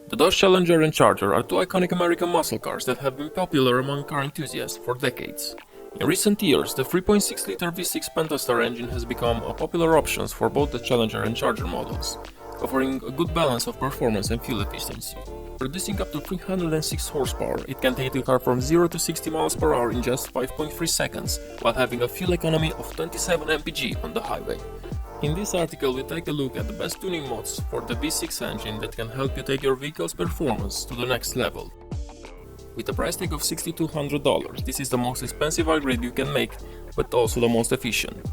The Dodge Challenger and Charger are two iconic American muscle cars that have been popular among car enthusiasts for decades. In recent years, the 3.6-liter V6 Pentastar engine has become a popular option for both the Challenger and Charger models, offering a good balance of performance and fuel efficiency. Producing up to 306 horsepower, it can take the car from 0 to 60 miles per hour in just 5.3 seconds, while having a fuel economy of 27 mpg on the highway. In this article, we take a look at the best tuning mods for the V6 engine that can help you take your vehicle's performance to the next level. With a price tag of $6,200, this is the most expensive upgrade you can make, but also the most efficient.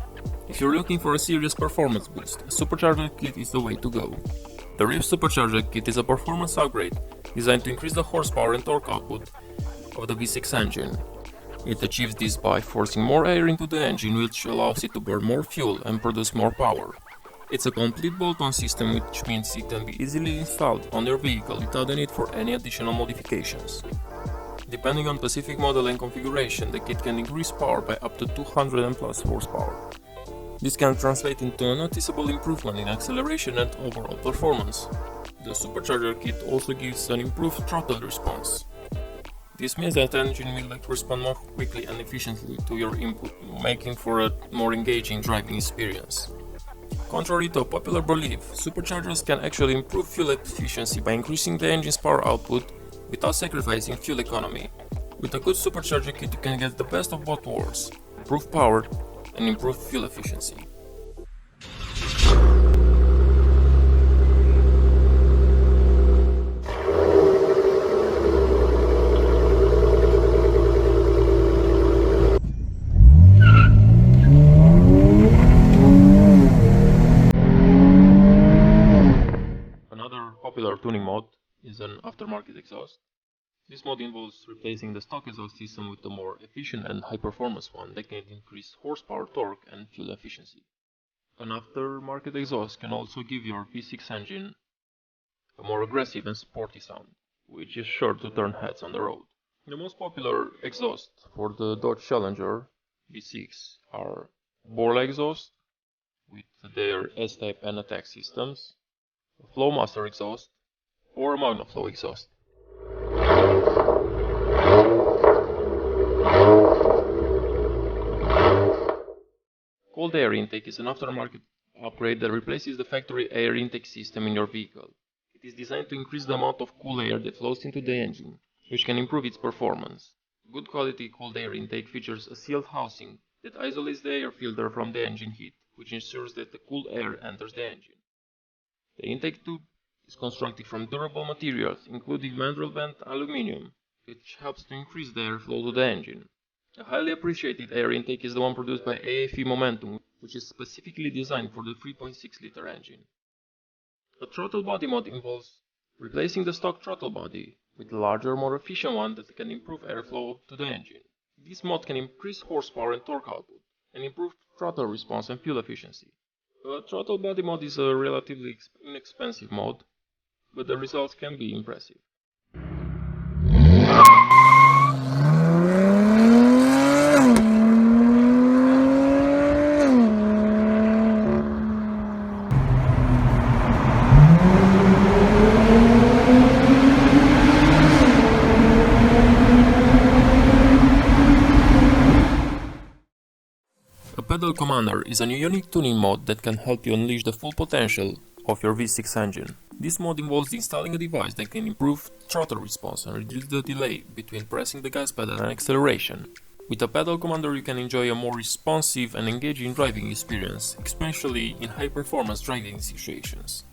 If you're looking for a serious performance boost, a Supercharger Kit is the way to go. The RIV Supercharger Kit is a performance upgrade designed to increase the horsepower and torque output of the V6 engine. It achieves this by forcing more air into the engine, which allows it to burn more fuel and produce more power. It's a complete bolt-on system, which means it can be easily installed on your vehicle without the need for any additional modifications. Depending on specific model and configuration, the kit can increase power by up to 200 and plus horsepower. This can translate into a noticeable improvement in acceleration and overall performance. The Supercharger Kit also gives an improved throttle response. This means that the engine will respond more quickly and efficiently to your input, making for a more engaging driving experience. Contrary to popular belief, superchargers can actually improve fuel efficiency by increasing the engine's power output without sacrificing fuel economy. With a good supercharger kit, you can get the best of both worlds: improved power and improved fuel efficiency. Another popular tuning mode is an aftermarket exhaust. This mode involves replacing the stock exhaust system with a more efficient and high-performance one that can increase horsepower, torque, and fuel efficiency. An aftermarket exhaust can also give your V6 engine a more aggressive and sporty sound, which is sure to turn heads on the road. The most popular exhaust for the Dodge Challenger V6 are Borla exhaust with their S-Type and attack systems, a Flowmaster exhaust, or a MagnaFlow exhaust. Cold air intake is an aftermarket upgrade that replaces the factory air intake system in your vehicle. It is designed to increase the amount of cool air that flows into the engine, which can improve its performance. Good quality cold air intake features a sealed housing that isolates the air filter from the engine heat, which ensures that the cool air enters the engine. The intake tube is constructed from durable materials, including mandrel bent aluminum, which helps to increase the airflow to the engine. A highly appreciated air intake is the one produced by AFE Momentum, which is specifically designed for the 3.6-liter engine. The throttle body mod involves replacing the stock throttle body with a larger, more efficient one that can improve airflow to the engine. This mod can increase horsepower and torque output, and improve throttle response and fuel efficiency. The throttle body mod is a relatively inexpensive mod, but the results can be impressive. A Pedal Commander is a unique tuning mode that can help you unleash the full potential of your V6 engine. This mode involves installing a device that can improve throttle response and reduce the delay between pressing the gas pedal and acceleration. With a Pedal Commander, you can enjoy a more responsive and engaging driving experience, especially in high-performance driving situations.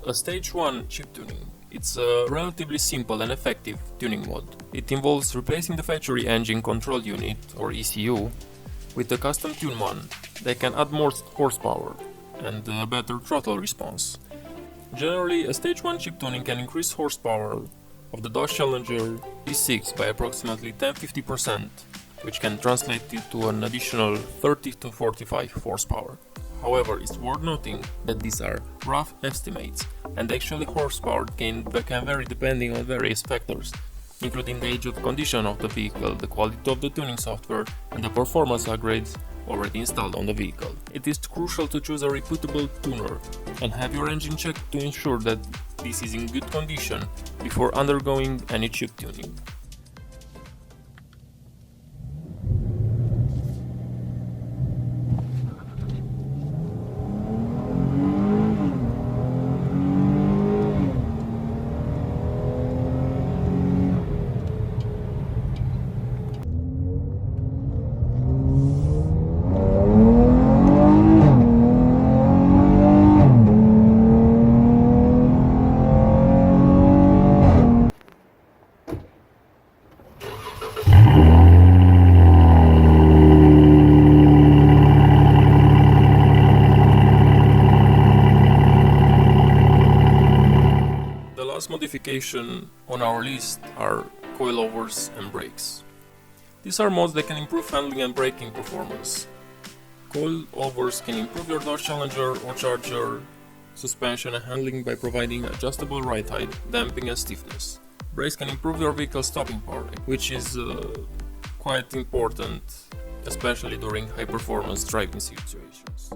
A Stage 1 Chiptuning. It's a relatively simple and effective tuning mode. It involves replacing the factory engine control unit, or ECU, with a custom tune one that can add more horsepower and a better throttle response. Generally, a Stage 1 chip tuning can increase horsepower of the Dodge Challenger V6 by approximately 10–50%, which can translate to an additional 30 to 45 horsepower. However, it's worth noting that these are rough estimates, and actually horsepower can vary depending on various factors, including the age of condition of the vehicle, the quality of the tuning software, and the performance upgrades already installed on the vehicle. It is crucial to choose a reputable tuner and have your engine checked to ensure that this is in good condition before undergoing any chip tuning. The last modification on our list are coilovers and brakes. These are mods that can improve handling and braking performance. Coilovers can improve your Dodge Challenger or Charger suspension and handling by providing adjustable ride height, damping and stiffness. Brakes can improve your vehicle's stopping power, which is quite important, especially during high performance driving situations.